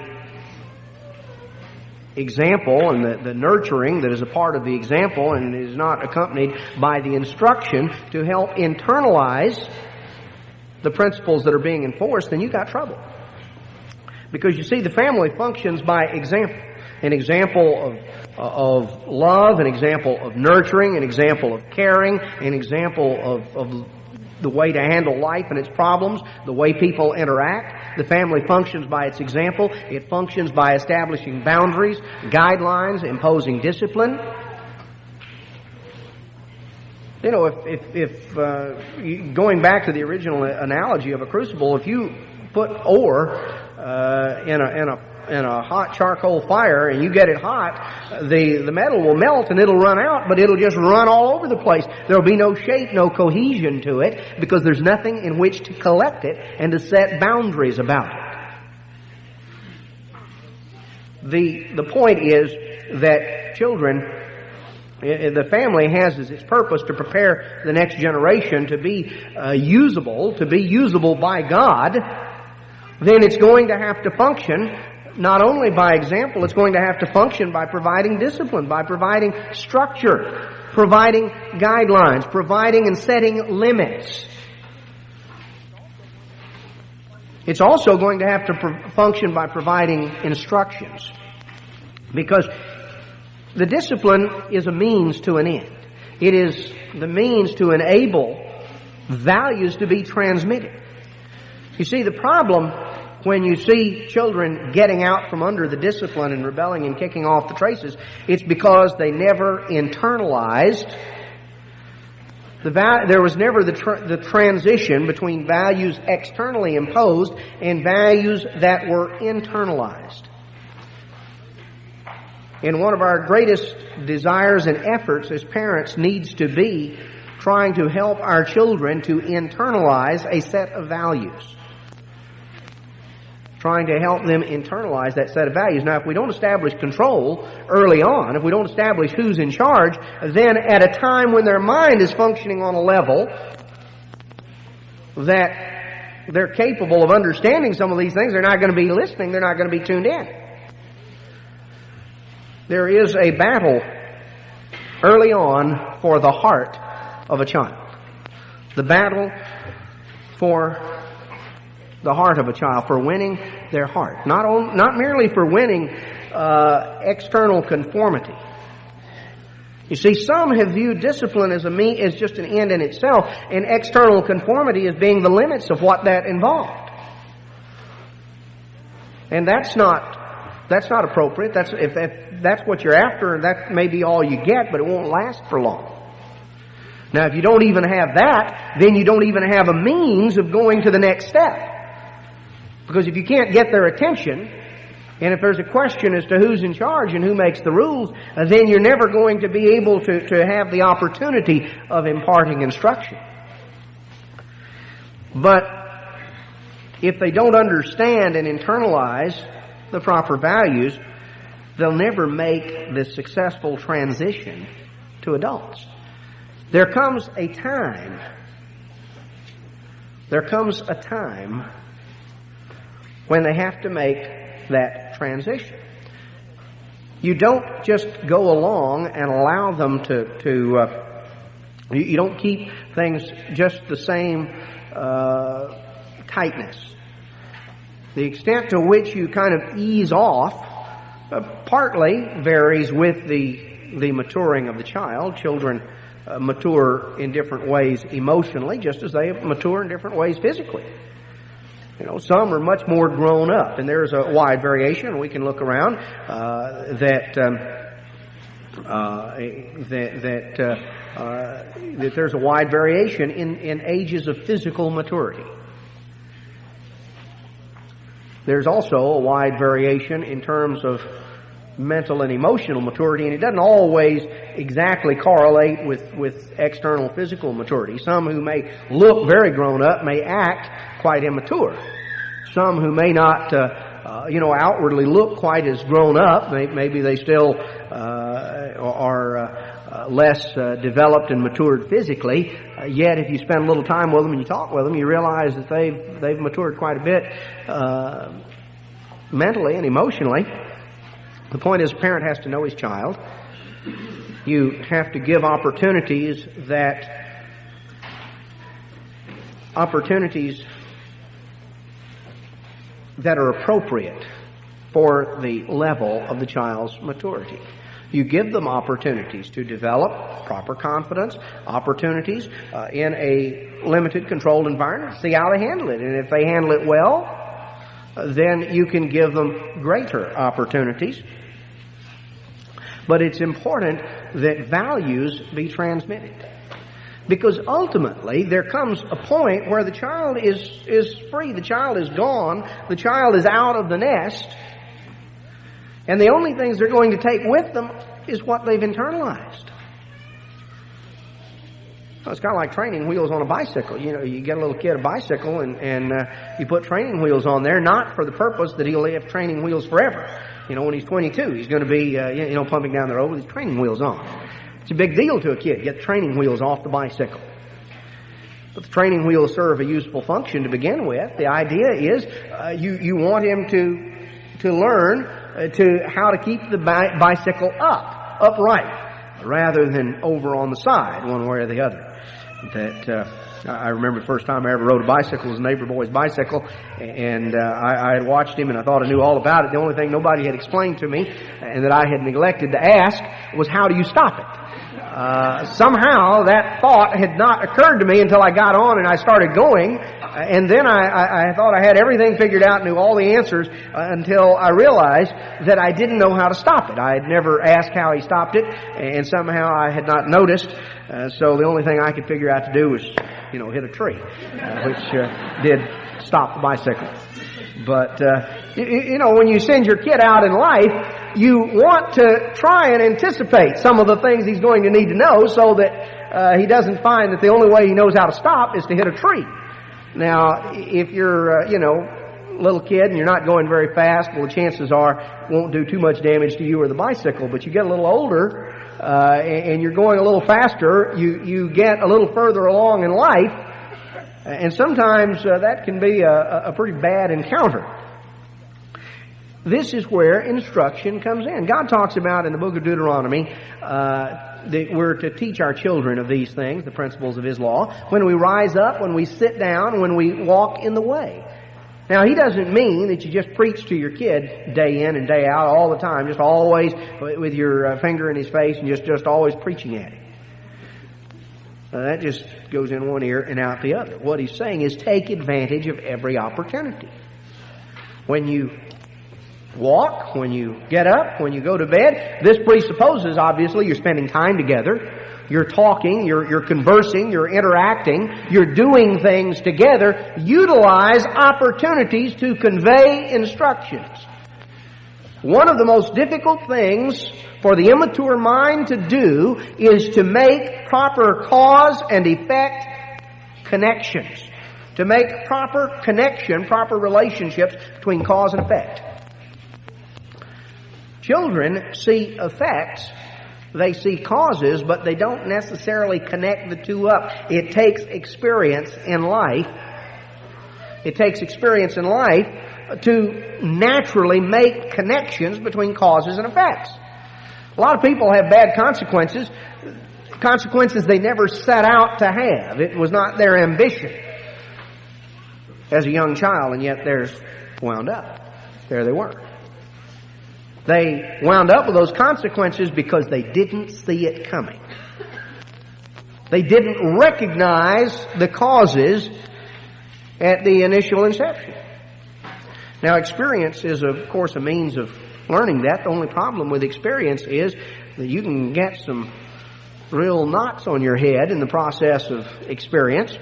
example and the nurturing that is a part of the example, and is not accompanied by the instruction to help internalize the principles that are being enforced, then you got trouble. Because you see, the family functions by example. An example of love, an example of nurturing, an example of caring, an example of the way to handle life and its problems, the way people interact. The family functions by its example. It functions by establishing boundaries, guidelines, imposing discipline. You know, if going back to the original analogy of a crucible, if you put ore in a hot charcoal fire and you get it hot, the metal will melt and it'll run out, but it'll just run all over the place. There'll be no shape, no cohesion to it, because there's nothing in which to collect it and to set boundaries about it. The point is that children, the family has as its purpose to prepare the next generation to be usable by God. Then it's going to have to function not only by example, it's going to have to function by providing discipline, by providing structure, providing guidelines, providing and setting limits. It's also going to have to function by providing instructions, because the discipline is a means to an end. It is the means to enable values to be transmitted. You see, the problem when you see children getting out from under the discipline and rebelling and kicking off the traces, it's because they never internalized there was never the transition between values externally imposed and values that were internalized. And one of our greatest desires and efforts as parents needs to be trying to help our children to internalize a set of values. Trying to help them internalize that set of values. Now, if we don't establish control early on, if we don't establish who's in charge, then at a time when their mind is functioning on a level that they're capable of understanding some of these things, they're not going to be listening, they're not going to be tuned in. There is a battle early on for the heart of a child. The battle for the heart of a child, for winning their heart. Not merely for winning external conformity. You see, some have viewed discipline as just an end in itself, and external conformity as being the limits of what that involved. And that's not appropriate. If that's what you're after, that may be all you get, but it won't last for long. Now, if you don't even have that, then you don't even have a means of going to the next step. Because if you can't get their attention, and if there's a question as to who's in charge and who makes the rules, then you're never going to be able to have the opportunity of imparting instruction. But if they don't understand and internalize the proper values, they'll never make the successful transition to adults. There comes a time when they have to make that transition. You don't just go along and allow them you don't keep things just the same tightness. The extent to which you kind of ease off partly varies with the maturing of the child. Children mature in different ways emotionally, just as they mature in different ways physically. Some are much more grown up, and there's a wide variation. We can look around that there's a wide variation in ages of physical maturity. There's also a wide variation in terms of mental and emotional maturity, and it doesn't always exactly correlate with external physical maturity. Some who may look very grown up may act quite immature. Some who may not outwardly look quite as grown up, maybe they still are less developed and matured physically, yet if you spend a little time with them and you talk with them, you realize that they've matured quite a bit mentally and emotionally. The point is, a parent has to know his child. You have to give opportunities that are appropriate for the level of the child's maturity. You give them opportunities to develop proper confidence, opportunities in a limited, controlled environment, see how they handle it. And if they handle it well, then you can give them greater opportunities. But it's important that values be transmitted. Because ultimately, there comes a point where the child is free, the child is gone, the child is out of the nest, and the only things they're going to take with them is what they've internalized. Well, it's kind of like training wheels on a bicycle. You get a little kid a bicycle and you put training wheels on there, not for the purpose that he'll have training wheels forever. When he's 22, he's going to be, pumping down the road with his training wheels on. It's a big deal to a kid, get training wheels off the bicycle. But the training wheels serve a useful function to begin with. The idea is you want him to learn how to keep the bicycle upright, rather than over on the side, one way or the other. I remember the first time I ever rode a bicycle was a neighbor boy's bicycle, and I had watched him and I thought I knew all about it. The only thing nobody had explained to me, and that I had neglected to ask, was how do you stop it? Somehow that thought had not occurred to me until I got on and I started going, and then I thought I had everything figured out, knew all the answers, until I realized that I didn't know how to stop it. I had never asked how he stopped it, and somehow I had not noticed, so the only thing I could figure out to do was, hit a tree, which did stop the bicycle. But, when you send your kid out in life, you want to try and anticipate some of the things he's going to need to know so that he doesn't find that the only way he knows how to stop is to hit a tree. Now, if you're, little kid and you're not going very fast, well, the chances are it won't do too much damage to you or the bicycle. But you get a little older and you're going a little faster, you get a little further along in life, and sometimes that can be a pretty bad encounter. This is where instruction comes in. God talks about in the book of Deuteronomy that we're to teach our children of these things, the principles of His law, when we rise up, when we sit down, when we walk in the way. Now, He doesn't mean that you just preach to your kid day in and day out all the time, just always with your finger in his face and just always preaching at him. That just goes in one ear and out the other. What He's saying is take advantage of every opportunity. When you walk, when you get up, when you go to bed, this presupposes, obviously, you're spending time together. You're talking, you're conversing, you're interacting, you're doing things together. Utilize opportunities to convey instructions. One of the most difficult things for the immature mind to do is to make proper cause and effect connections. To make proper connection, proper relationships between cause and effect. Children see effects, they see causes, but they don't necessarily connect the two up. It takes experience in life. It takes experience in life to naturally make connections between causes and effects. A lot of people have bad consequences Consequences they never set out to have. It was not their ambition as a young child, and yet theirs wound up. There they were. They wound up with those consequences because they didn't see it coming. They didn't recognize the causes at the initial inception. Now, experience is, of course, a means of learning that. The only problem with experience is that you can get some real knots on your head in the process of experience.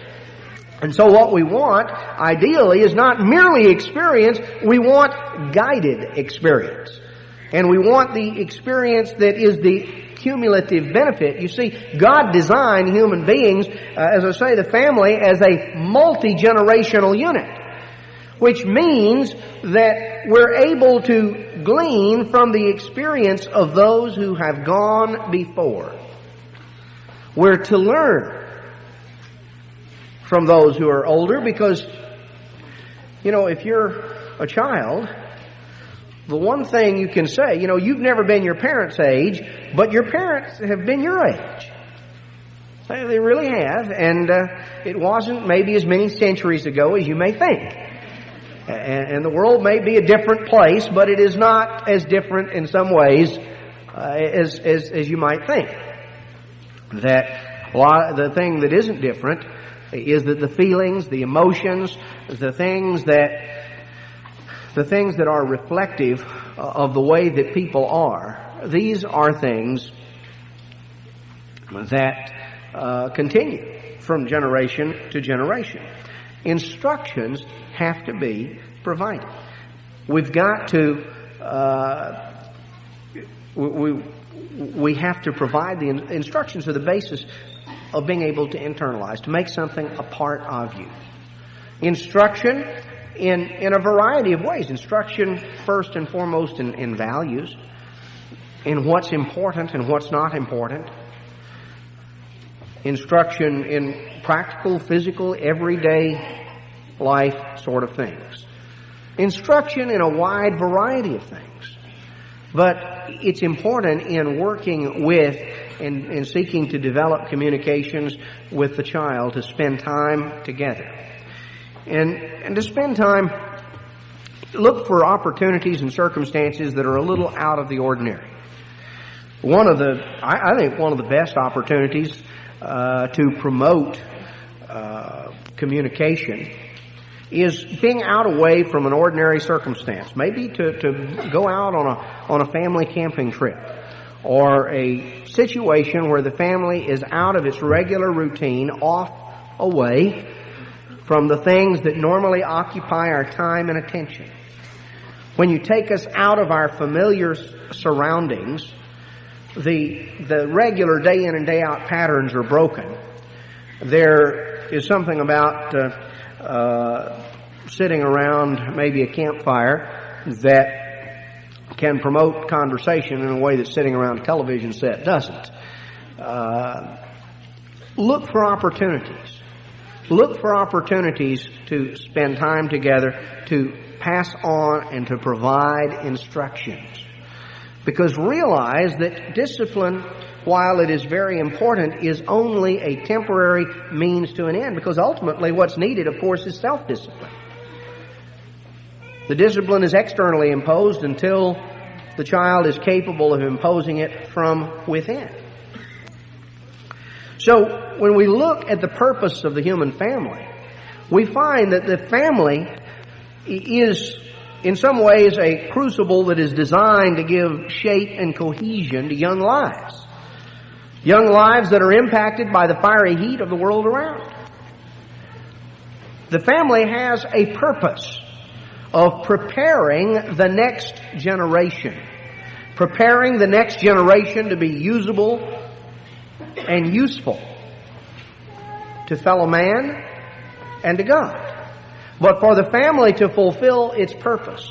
And so what we want, ideally, is not merely experience, we want guided experience. And we want the experience that is the cumulative benefit. You see, God designed human beings, as I say, the family, as a multi-generational unit, which means that we're able to glean from the experience of those who have gone before. We're to learn from those who are older because, if you're a child, the one thing you can say, you've never been your parents' age, but your parents have been your age. They really have, and it wasn't maybe as many centuries ago as you may think. And the world may be a different place, but it is not as different in some ways as you might think. That the thing that isn't different is that the feelings, the emotions, the things that are reflective of the way that people are, these are things that continue from generation to generation. Instructions have to be provided. We've got to we have to provide the instructions are the basis of being able to internalize, to make something a part of you. Instruction in a variety of ways. Instruction first and foremost in values, in what's important and what's not important. Instruction in practical, physical, everyday life sort of things. Instruction in a wide variety of things. But it's important in working with and seeking to develop communications with the child to spend time together. And to spend time, look for opportunities and circumstances that are a little out of the ordinary. I think one of the best opportunities to promote communication is being out away from an ordinary circumstance. Maybe to go out on a family camping trip, or a situation where the family is out of its regular routine, off away from the things that normally occupy our time and attention. When you take us out of our familiar surroundings, the regular day in and day out patterns are broken. There is something about sitting around maybe a campfire that can promote conversation in a way that sitting around a television set doesn't. Look for opportunities. Look for opportunities to spend time together, to pass on and to provide instructions. Because realize that discipline, while it is very important, is only a temporary means to an end. Because ultimately what's needed, of course, is self-discipline. The discipline is externally imposed until the child is capable of imposing it from within. So when we look at the purpose of the human family, we find that the family is in some ways a crucible that is designed to give shape and cohesion to young lives. Young lives that are impacted by the fiery heat of the world around. The family has a purpose of preparing the next generation. Preparing the next generation to be usable and useful to fellow man and to God. But for the family to fulfill its purpose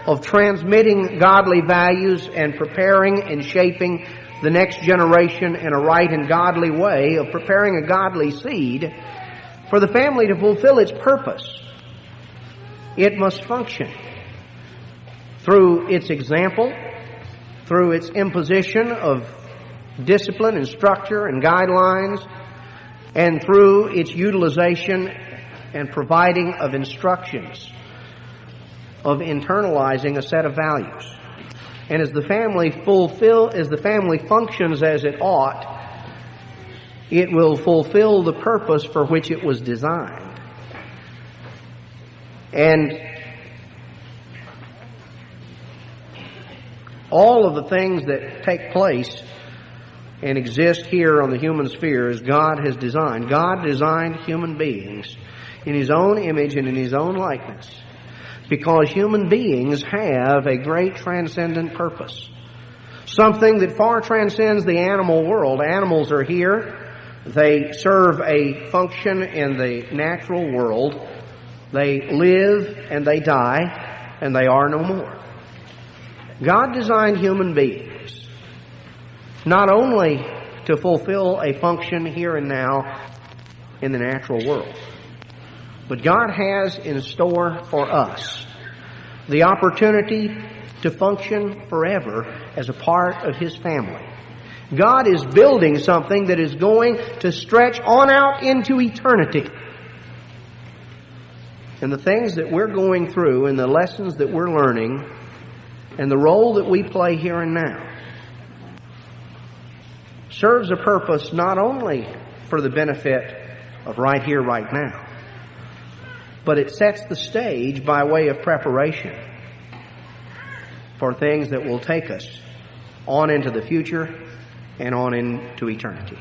of transmitting godly values and preparing and shaping the next generation in a right and godly way, of preparing a godly seed, for the family to fulfill its purpose, it must function through its example, through its imposition of discipline and structure and guidelines, and through its utilization and providing of instructions, of internalizing a set of values. And as the family functions as it ought, it will fulfill the purpose for which it was designed. And all of the things that take place and exist here on the human sphere as God has designed. God designed human beings in His own image and in His own likeness, because human beings have a great transcendent purpose, something that far transcends the animal world. Animals are here. They serve a function in the natural world. They live and they die, and they are no more. God designed human beings not only to fulfill a function here and now in the natural world, but God has in store for us the opportunity to function forever as a part of His family. God is building something that is going to stretch on out into eternity. And the things that we're going through and the lessons that we're learning and the role that we play here and now serves a purpose not only for the benefit of right here, right now, but it sets the stage by way of preparation for things that will take us on into the future and on into eternity.